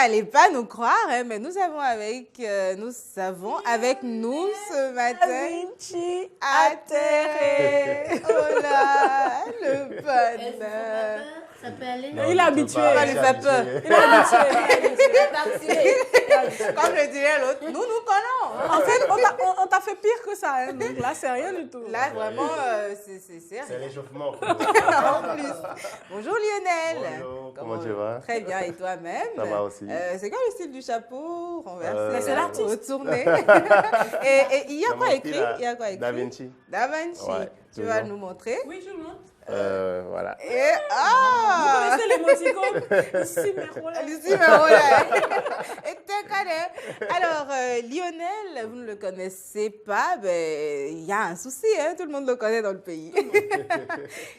n'allez pas nous croire, hein, mais nous avons avec nous ce matin Da Vinci Atterré. Oh là, le bonheur. Ça peut aller. Il est habitué. Ça lui fait peur. Il est habitué. Comme le dirait l'autre, nous connaissons. En fait, on t'a fait pire que ça. Hein. Donc là, c'est rien du tout. Là, vraiment, c'est C'est l'échauffement. en plus. Bonjour Lionel. Bonjour, comment tu vas? Très bien, et toi-même? Ça va aussi. C'est quoi le style du chapeau renversé? C'est l'artiste. Retourné. et il y a quoi écrit? Il y a quoi écrit? Da Vinci. Da Vinci. Ouais, Tu vas toujours. nous montrer? Oui, je le montre. Voilà. Et Vous connaissez l'émoticône Ici, mes rôles. Lucie Merola. Et t'es connu. Alors, Lionel, vous ne le connaissez pas, ben, il y a un souci, hein, tout le monde le connaît dans le pays.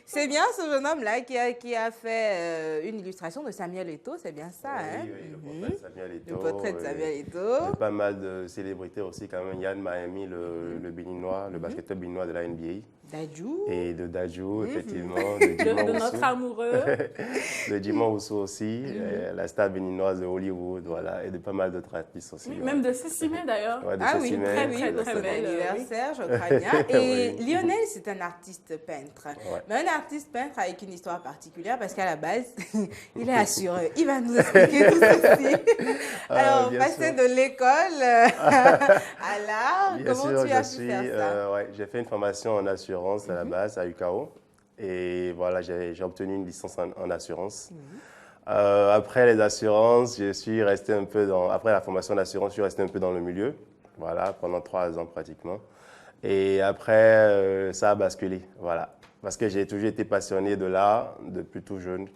C'est bien ce jeune homme-là qui a fait une illustration de Samuel Eto'o, c'est bien ça, hein? Oui, le portrait de Samuel Eto'o. Le portrait de Samuel Il y Eto'o. a pas mal de célébrités aussi quand même. Yann Miami, le béninois, le basketteur béninois de la NBA. Dadju. Et de Dadju, effectivement. De notre amoureux. De Jimon Ousso aussi. La star béninoise de Hollywood, voilà. Et de pas mal d'autres artistes aussi. Oui, ouais. même de Cécimé d'ailleurs. Ouais, de Ah Cécile oui, May, très, oui, de très son belle. anniversaire, je crois bien. Et Oui. Lionel, c'est un artiste peintre. Ouais. Mais un artiste peintre avec une histoire particulière parce qu'à la base, il est assureur. Il va nous expliquer tout ceci. Alors, bien passer sûr. de l'école à l'art, Bien comment sûr, tu as pu faire ça? ouais, j'ai fait une formation en assurance à la base à UKO. Et voilà, j'ai obtenu une licence en assurance. Après les assurances, je suis resté un peu après la formation d'assurance, je suis resté un peu dans le milieu. Voilà, pendant 3 ans pratiquement. Et après, ça a basculé. Voilà. Parce que j'ai toujours été passionné de l'art depuis tout jeune.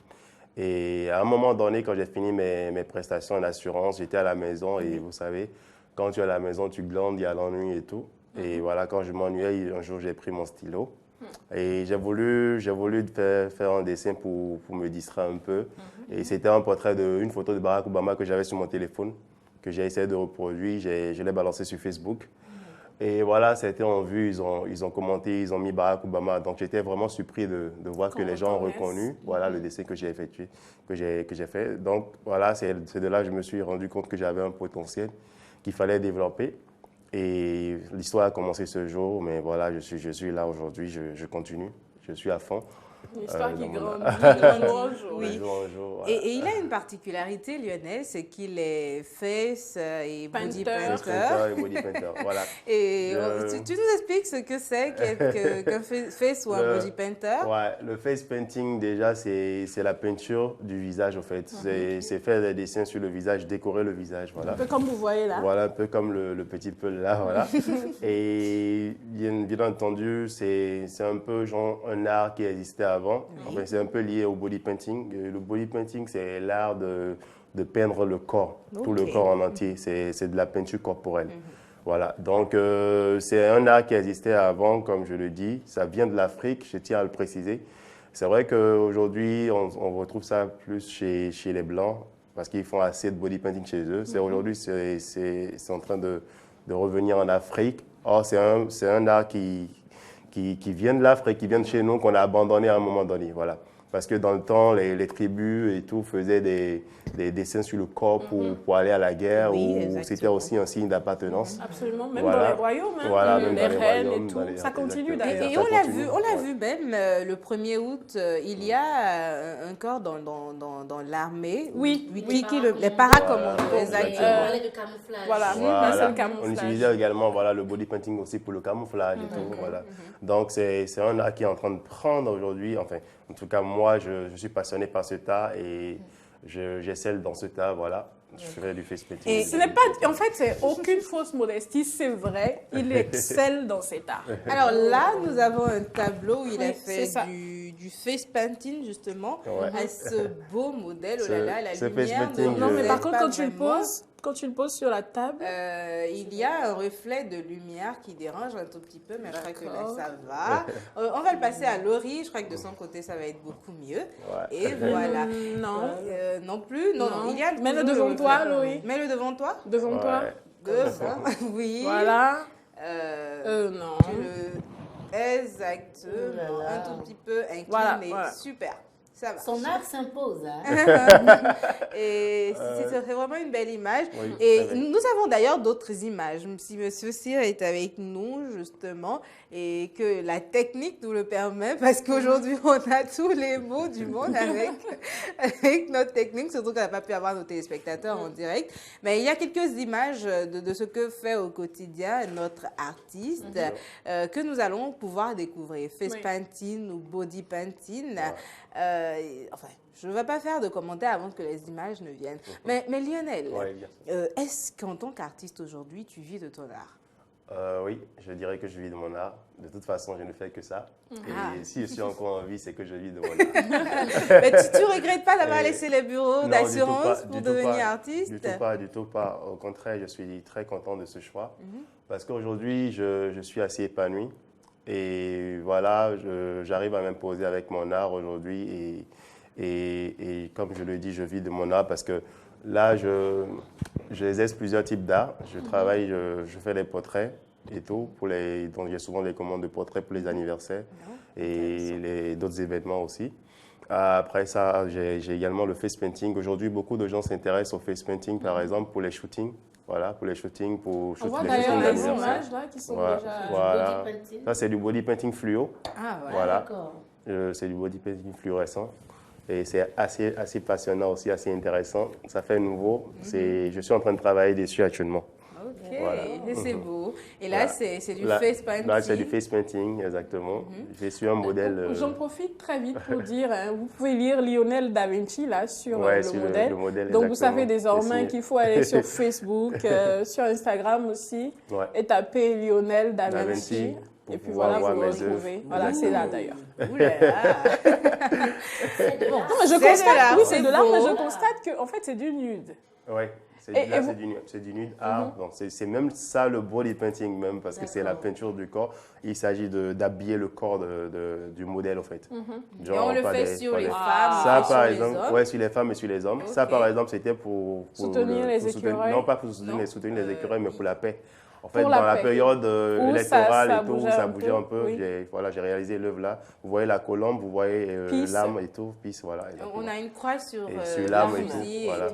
Et à un moment donné, quand j'ai fini mes prestations en assurance, j'étais à la maison et vous savez, quand tu es à la maison, tu glandes, il y a l'ennui et tout. Et voilà, quand je m'ennuyais, un jour, j'ai pris mon stylo. Et j'ai voulu faire un dessin pour me distraire un peu. Et c'était un portrait une photo de Barack Obama que j'avais sur mon téléphone, que j'ai essayé de reproduire. Je l'ai balancé sur Facebook. Et voilà, ça a été en vue, ils ont commenté, ils ont mis Barack Obama. Donc j'étais vraiment surpris de voir que les gens ont reconnu voilà, le dessin que j'ai effectué, que j'ai fait. Donc voilà, c'est de là que je me suis rendu compte que j'avais un potentiel qu'il fallait développer. Et l'histoire a commencé ce jour, mais voilà, je suis là aujourd'hui, je continue, je suis à fond. Une histoire qui dans mon grandit de jour en jour. Oui. De jour en jour, voilà. Et il a une particularité, Lionel, c'est qu'il est face et body Painter. painter. Et body painter, voilà. Et Je- tu nous expliques ce que c'est qu'un face ou un body painter? Ouais, le face painting, déjà, c'est la peinture du visage, en fait. C'est faire des dessins sur le visage, décorer le visage, voilà. Un peu comme vous voyez là. Voilà, un peu comme le petit peu là, voilà. Et bien entendu, c'est un peu genre un art qui existait avant. Enfin, c'est un peu lié au body painting. Le body painting, c'est l'art de peindre le corps, tout le Ok. corps en entier. C'est de la peinture corporelle. Voilà, donc c'est un art qui existait avant, comme je le dis. Ça vient de l'Afrique, je tiens à le préciser. C'est vrai qu'aujourd'hui, on retrouve ça plus chez les Blancs, parce qu'ils font assez de body painting chez eux. Aujourd'hui, c'est en train de revenir en Afrique. Or, c'est un art qui vient de l'Afrique, qui vient de chez nous, qu'on a abandonné à un moment donné. Voilà. Parce que dans le temps, les tribus et tout faisaient des dessins sur le corps pour aller à la guerre, Oui, ou exactement. c'était aussi un signe d'appartenance. Absolument, même Voilà. dans les royaumes, hein, Voilà, même les dans les reines royaumes, et tout. dans les- Ça continue exactement. d'ailleurs. Et Ça on l'a continue, vu, on l'a ouais. vu même le 1er août, il y a un corps dans l'armée. Oui, Les paracommandos, Voilà. exactement. Le camouflage. Voilà, Voilà. c'est le On camouflage. utilisait également voilà, le body painting aussi pour le camouflage et tout. Voilà. Donc, c'est un art qui est en train de prendre aujourd'hui. Enfin, en tout cas, moi, je suis passionné par cet art et j'excelle dans cet art. Voilà. Je fais du face painting. Et ce n'est pas, en fait, c'est aucune fausse modestie, c'est vrai. Il excelle dans cet art. Alors là, nous avons un tableau où il a Oui, fait c'est ça. du face painting, justement, Ouais. à ce beau modèle. Oh là là, la Ce lumière face painting, Non, mais je- par contre, pas quand tu le vraiment. poses, quand tu le poses sur la table, Il y a un reflet de lumière qui dérange un tout petit peu, mais je crois que là, D'accord. ça va. On va le passer à Laurie. Je crois que de son côté, ça va être beaucoup mieux. Ouais. Et voilà. non. Non plus. Non, Non. il y a Mets-le toujours devant le toi, reflet. Laurie. Mets-le devant toi. Devant toi. Ouais. Devant. Oui. Voilà. Non. Non. Exactement. Un tout petit peu incliné. Voilà, voilà. Super. Ça va. Son art s'impose. Hein. Et c'est vraiment une belle image. Oui, Et très belle. nous avons d'ailleurs d'autres images. Si Monsieur Cyr est avec nous, justement, et que la technique nous le permet, parce qu'aujourd'hui, on a tous les mots du monde avec notre technique, surtout qu'on n'a pas pu avoir nos téléspectateurs en direct. Mais il y a quelques images de ce que fait au quotidien notre artiste que nous allons pouvoir découvrir. Face painting ou body painting. Enfin, je ne vais pas faire de commentaires avant que les images ne viennent. Mais Lionel, est-ce qu'en tant qu'artiste aujourd'hui, tu vis de ton art? Oui, je dirais que je vis de mon art. De toute façon, je ne fais que ça. Et si je suis encore en vie, c'est que je vis de mon art. Mais tu ne regrettes pas d'avoir laissé les bureaux Non, d'assurance pour du tout devenir pas, artiste? Du tout pas. Au contraire, je suis très content de ce choix. Parce qu'aujourd'hui, je suis assez épanoui. Et voilà, j'arrive à m'imposer avec mon art aujourd'hui. Et comme je le dis, je vis de mon art parce que là, j'exerce plusieurs types d'art. Je travaille, je fais des portraits et tout. Donc, j'ai souvent des commandes de portraits pour les anniversaires et d'autres événements aussi. Après ça, j'ai également le face painting. Aujourd'hui, beaucoup de gens s'intéressent au face painting, par exemple, pour les shootings. Voilà, pour les shootings, On voit les d'ailleurs shootings les d'anniversaire. images là qui sont Voilà, déjà... voilà. Body painting. Ça, c'est du body painting fluo. Ah, ouais. Voilà. D'accord. C'est du body painting fluorescent. Et c'est assez passionnant aussi, assez intéressant. Ça fait nouveau. Je suis en train de travailler dessus actuellement. Ok, Voilà. c'est beau. Et là, Voilà. c'est du Là- face painting. Là, c'est du face painting, exactement. Je suis un modèle. J'en profite très vite pour dire, hein, vous pouvez lire Lionel da Vinci là sur Ouais, le sur modèle. le modèle, Donc vous exactement. savez désormais C'est qu'il faut aller sur Facebook, sur Instagram aussi, Ouais. et taper Lionel da Da Vinci. Vinci, pour Et puis pouvoir voilà, voir vous mes le retrouvez. œuvres. Voilà, c'est là d'ailleurs. Ouh là là. Bon, Non, mais je C'est de constate, l'art, oui, c'est c'est de l'art, mais beau. je constate que en fait c'est du nude. Ouais. Et Là, vous- c'est du nude art. Donc, c'est même ça le body painting, même, parce que c'est la D'accord. peinture du corps. Il s'agit d'habiller le corps du modèle, en fait. Et on le fait sur les femmes Ça, et sur par les exemple, hommes. ouais, sur les femmes et sur les hommes. Ça, Ok. par exemple, c'était pour Soutenir les écureuils. Non, pas pour soutenir les écureuils, mais pour la paix. En fait, Pour la dans la paix. période Où électorale ça et tout, où bougeait ça un bougeait peu, un peu, oui. j'ai réalisé l'œuvre là. Vous voyez la colombe, vous voyez Peace. l'âme et tout, peace, voilà. On a une croix sur, Et sur la l'âme et tout, fusille voilà.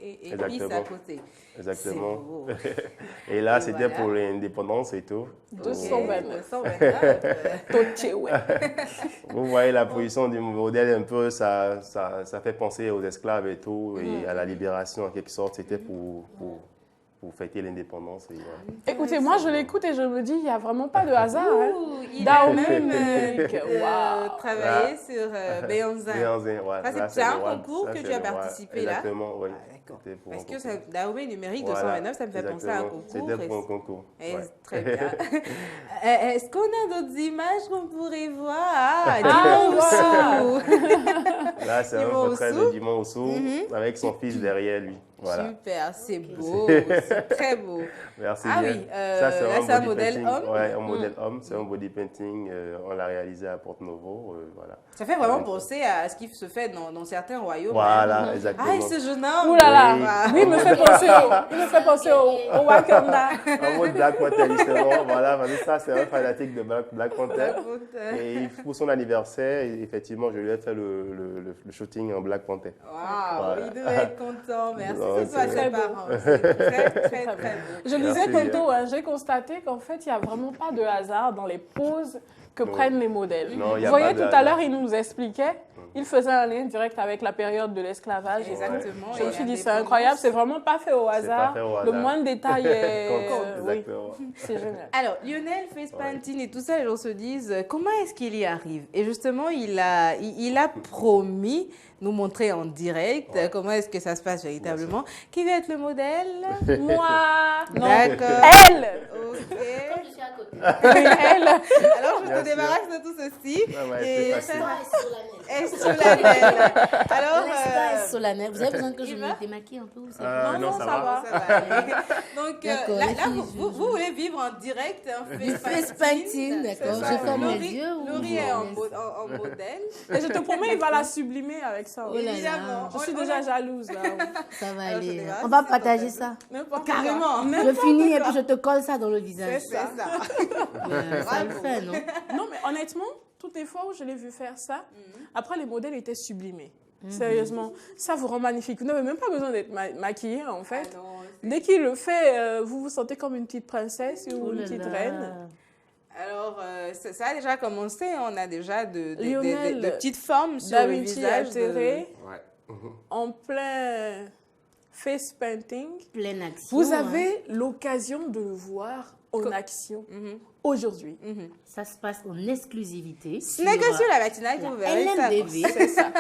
et puis Exactement. à côté. Exactement. C'est beau. Et là, Et c'était voilà. pour l'indépendance et tout. 229. 229. Toché, ouais. Vous voyez la position du modèle un peu, ça fait penser aux esclaves et tout, et à la libération en quelque sorte. C'était pour fêter l'indépendance. Et voilà. Écoutez, moi je l'écoute et je me dis, il n'y a vraiment pas de hasard. Hein. Ouh, il a Dahomey même Munich, waouh. travaillé sur Béanzin. Béanzin, ouais. Ça, Là, c'est un le roi. concours Ça, que c'est tu as le roi. participé là? Exactement, oui. Ah, d'accord. C'était pour Parce un que concours. c'est Dahomey numérique Voilà, 229, ça me fait penser à un exactement. concours. C'était pour un Et- concours. et ouais. Très bien. Est-ce qu'on a d'autres images qu'on pourrait voir? Ah, Ah, Dimon Oussou. Là, c'est un Dimon portrait Oussou. de Dimon Oussou avec son fils derrière lui. Voilà. Super, c'est beau, c'est très beau. Merci Ah bien. oui, Ça, là, c'est un body modèle painting. homme. Ouais, un modèle homme. C'est un body painting. On l'a réalisé à Porto Novo. Voilà. Ça fait vraiment penser à ce qui se fait dans certains royaumes. Voilà, hein. exactement. Ah, et ce jeune homme. Ouh là là, Wow. oui, il me fait penser au Wakanda. En mode Black Panther, justement. Voilà, parce que ça, c'est un fanatique de Black Panther. Et pour son anniversaire, effectivement, je lui ai fait le shooting en Black Panther. Waouh, Voilà. il devait être content. Merci Non, que ce soit c'est ses beau. parents. C'est très, très, très beau. Je lisais Merci bien. tantôt, hein, j'ai constaté qu'en fait, il n'y a vraiment pas de hasard dans les poses que prennent les modèles. Non, il y a Vous voyez, pas de tout à hasard. l'heure, il nous expliquait, il faisait un lien direct avec la période de l'esclavage. Exactement. Je me Et suis dit, c'est l'indépendance. incroyable, c'est vraiment pas fait au pas hasard. fait au Le hasard. moindre détail est... oui, Exactement. c'est génial. Alors, Lionel, face painting et tout ça, les gens se disent comment est-ce qu'il y arrive? Et justement, il a promis nous montrer en direct comment est-ce que ça se passe véritablement. Qui va être le modèle? Moi, non, D'accord. elle, Ok. Comme je suis à côté. oui, elle. Alors, je Bien te sûr. débarrasse de tout ceci. Ah ouais, et c'est facile. L'histoire est solennelle. est solennel. Alors, L'histoire est solennelle. Vous avez besoin que je il va me démaquille un peu ou c'est Non, Non, ça va. ça va aller. Donc, D'accord, là, les filles, vous voulez vivre en direct un Face painting, d'accord. C'est ça. Je ferme les Laurie- yeux ou Laurie je est en, laisse? en modèle. Et je te promets, il va la sublimer avec ça. Oh là là. Évidemment. Je suis On déjà a- jalouse, là. Ça va Alors, je aller. débarrasse, On va c'est partager ton ça. N'importe quoi. Carrément. Je finis et puis je te colle ça dans le C'est visage. ça. Ça le fait, non? Non, mais honnêtement, toutes les fois où je l'ai vu faire ça, après les modèles étaient sublimés. Sérieusement, ça vous rend magnifique. Vous n'avez même pas besoin d'être maquillée en fait. Ah non, Dès qu'il le fait, vous vous sentez comme une petite princesse ou Oh une là petite là. reine. alors, ça a déjà commencé. On a déjà de Lionel petites formes sur Da le Vinci visage. atterré Ouais. en plein face painting. Pleine action. Vous hein. avez l'occasion de le voir en action aujourd'hui. Ça se passe en exclusivité. Ce n'est que sur la matinale que vous verrez ça. LMDV. C'est ça.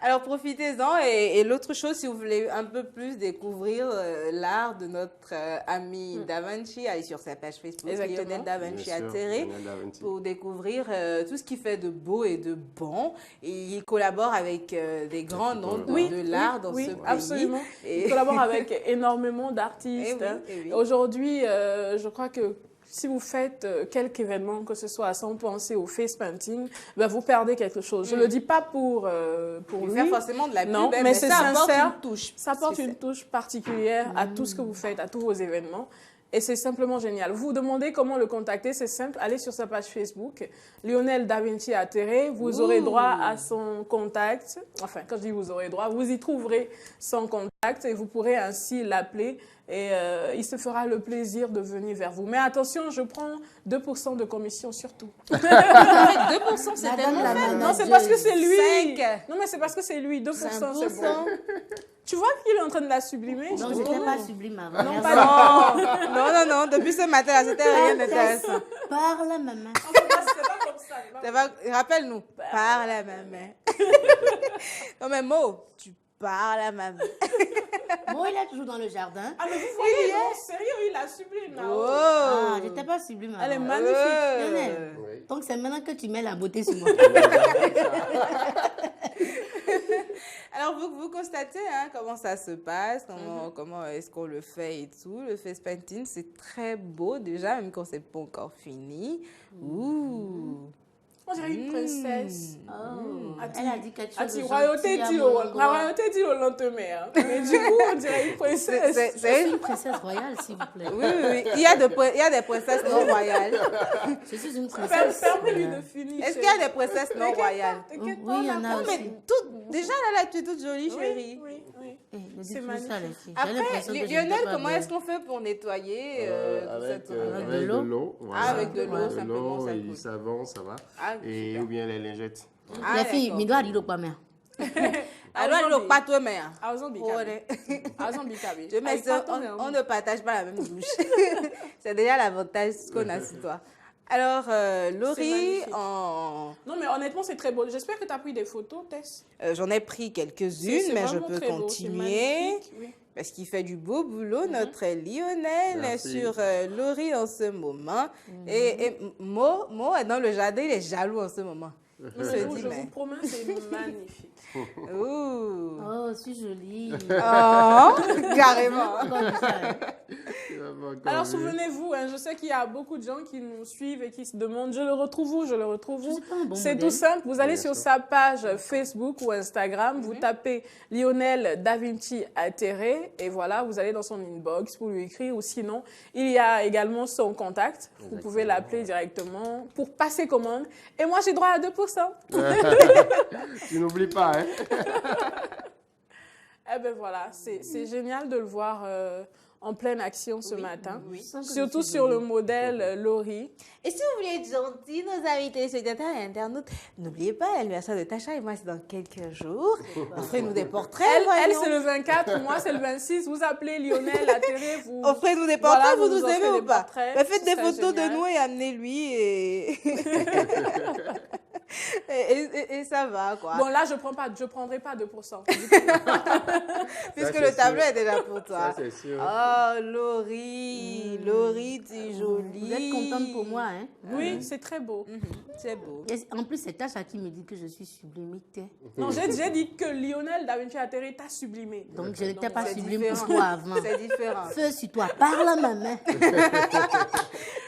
Alors profitez-en et l'autre chose, si vous voulez un peu plus découvrir l'art de notre ami Da Vinci, allez sur sa page Facebook, Exactement. Lionel Da Vinci Bien sûr, Atterré, Lionel Da Vinci. pour découvrir tout ce qu'il fait de beau et de bon. Et il collabore avec des grands noms de l'art dans ce pays. Absolument. Et- Il collabore avec énormément d'artistes. Eh oui, hein. eh oui. Aujourd'hui, je crois que si vous faites quelque événement, que ce soit sans penser au face painting, ben vous perdez quelque chose. Je ne le dis pas pour Il lui. fait forcément de la pub, Non, hein, mais c'est ça apporte sincère. une touche. Ça apporte une touche particulière à tout ce que vous faites, à tous vos événements. Et c'est simplement génial. Vous vous demandez comment le contacter, c'est simple. Allez sur sa page Facebook, Lionel Da Vinci Atterré. Vous aurez droit à son contact. Enfin, quand je dis vous aurez droit, vous y trouverez son contact et vous pourrez ainsi l'appeler. Et il se fera le plaisir de venir vers vous. Mais attention, je prends 2% de commission surtout. 2%, c'est Madame tellement la faible. Non, c'est parce que c'est lui. 5. Non, mais c'est parce que c'est lui. 2%, c'est bon. 5%. Tu vois qu'il est en train de la sublimer? Non, je n'étais pas sublime avant. Non, Merci. pas Non. Depuis ce matin, là, c'était rien d'intéressant. Parle à maman. Ça va, rappelle-nous. Parle à ma main. Non, mais Mo, tu parles à ma main. Bon, il est toujours dans le jardin. Ah, mais vous voyez, non, sérieux, il la sublime là. Oh. Ah, j'étais pas sublime avant. Elle est magnifique. Lionel, Oui. donc c'est maintenant que tu mets la beauté sur moi. Alors, vous constatez hein, comment ça se passe, comment est-ce qu'on le fait et tout. Le face painting, c'est très beau déjà, même quand c'est pas encore fini. Ouh. On dirait une princesse. Oh, Ati- elle a dit quelque chose Ati, de royauté gentil à dit mon au endroit. royauté dit au lendemain. Hein. Mais du coup, on dirait une princesse. C'est Je suis une... une princesse royale, s'il vous plaît. Oui. Il y a des princesses non royales. Je suis une princesse. Permets-lui de royale. finir. Est-ce qu'il y a des princesses non royales? T'inquiète Oui, pas, il y en a Non, aussi. mais déjà là, tu es toute jolie, chérie. Oui. Eh, ne C'est dites plus ça, les magnifique. filles. J'ai Après, l'impression que je Lionel, n'étais pas comment belle. est-ce qu'on fait pour nettoyer Avec, cette... Avec avec de de l'eau. l'eau. Ah, avec de l'eau, Ouais. simplement, ça et coule. du savon, ça va. Ah, Et super. ou bien les lingettes. Ah, Les filles, d'accord. mi doit dire pas mère. Alors, le pas toi, mais... Azon Bikabi. Azon Bikabi. Je mets ça, on ne partage pas la même douche. C'est déjà l'avantage qu'on a sur toi. Alors, Laurie, magnifique. en... Non, mais honnêtement, c'est très beau. J'espère que tu as pris des photos, Tess. j'en ai pris C'est quelques-unes, mais je vraiment peux très beau, c'est continuer. magnifique, oui. Parce qu'il fait du beau boulot, notre Lionel, Merci. sur Laurie en ce moment. Et Mo est dans le jardin, il est jaloux en ce moment. Il Non, se mais dit, je mais... vous promets, c'est magnifique. Ouh. Oh, je suis jolie. Oh, carrément. Comme ça, hein. Alors, souvenez-vous, hein, je sais qu'il y a beaucoup de gens qui nous suivent et qui se demandent, je le retrouve où, je le retrouve Je où. suis pas un bon C'est modèle. tout simple, vous allez Bien sur sûr. sa page Facebook ou Instagram, vous tapez Lionel Da Vinci Atterré et voilà, vous allez dans son inbox pour lui écrire ou sinon, il y a également son contact. Vous pouvez l'appeler directement pour passer commande. Et moi, j'ai droit à 2%. Tu n'oublies pas, hein? Eh ben voilà, c'est génial de le voir en pleine action ce matin. Je sens que Surtout je suis sur le jolie. modèle Laurie. Et si vous voulez être gentils, nos invités spectateurs et internautes, n'oubliez pas l'anniversaire de Tacha et moi, c'est dans quelques jours. Offrez-nous des portraits. Elle, voyons. c'est le 24, moi, c'est le 26. Vous appelez Lionel Atterré, vous... Offrez-nous des portraits, Voilà, vous vous nous nous aimez offrez ou des pas? portraits, Mais faites ce des serait photos génial. de nous et amenez-lui et... et ça va, quoi. Bon, là, je prendrai pas 2%. Puisque Ça, le c'est tableau sûr. est déjà pour toi. Ça, c'est sûr. Oh, Laurie, Laurie, tu es jolie. Vous êtes contente pour moi, hein? Oui, c'est très beau. C'est beau. Et en plus, c'est Tacha qui me dit que je suis sublimité. Non, j'ai dit que Lionel Da Vinci Atterré t'a sublimé. Donc, je n'étais pas C'est sublime différent. pour toi avant. C'est différent. Feu sur toi, parle à ma main.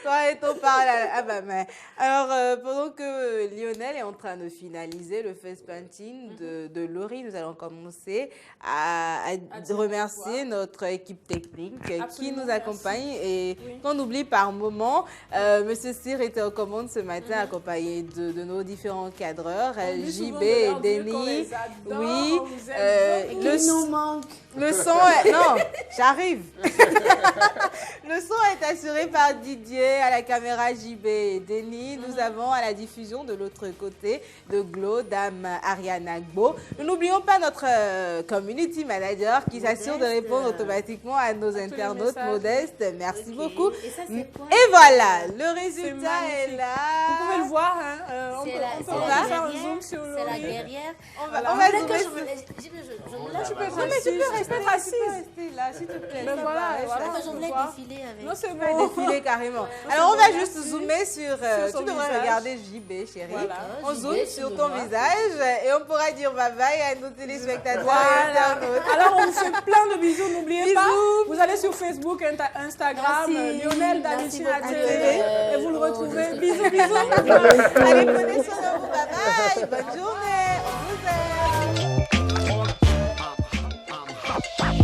Toi et ton parle à ma main. Alors, pendant que Lionel est en train de finaliser le face painting de Laurie. Nous allons commencer à remercier notre équipe technique qui Absolument, nous accompagne. Et Oui. qu'on oublie par moment, Monsieur Cyr était aux commandes ce matin accompagné de nos différents cadreurs, On dit souvent JB de et leur dire qu'on Denis. les adore, Oui, on vous aime beaucoup. Il nous manque. Le son est... Non, j'arrive. Le son est assuré par Didier, à la caméra JB et Denis. Nous avons à la diffusion de l'autre côté de Glo, Dame Ariana Gbo. Nous n'oublions pas notre community manager qui s'assure de répondre automatiquement à nos tous les internautes messages. modestes. Merci beaucoup. Et ça, c'est quoi? Et voilà, le résultat est magnifique. là. Vous pouvez le voir, hein, on peut C'est on la peut faire un guerrière. zoom sur C'est la Laurie. guerrière. On va Vous voulez zoomer que sur- je me lève? Je me lève. Tu peux être Non, mais tu assise, peux rester être assise. là, s'il te plaît. Mais Ça voilà, paraît, voilà. ça. Que je voulais voir. défiler avec. Non, c'est On va bon. défiler carrément. c'est Alors, on bon, va juste merci. zoomer sur... son tu devrais visage. regarder JB, chérie. Voilà. On JB, zoome tu sur me ton vois. visage et on pourra dire bye-bye à nos téléspectateurs et Voilà. internautes. Alors, on vous fait plein de bisous. N'oubliez pas, Bisous. vous allez sur Facebook, Instagram, Merci. Lionel Da Merci Vinci à beaucoup. télé et vous le Oh, retrouvez. je sais. Bisous, bisous. Allez, prenez soin de vous. Bye-bye. Bonne journée. On vous aime.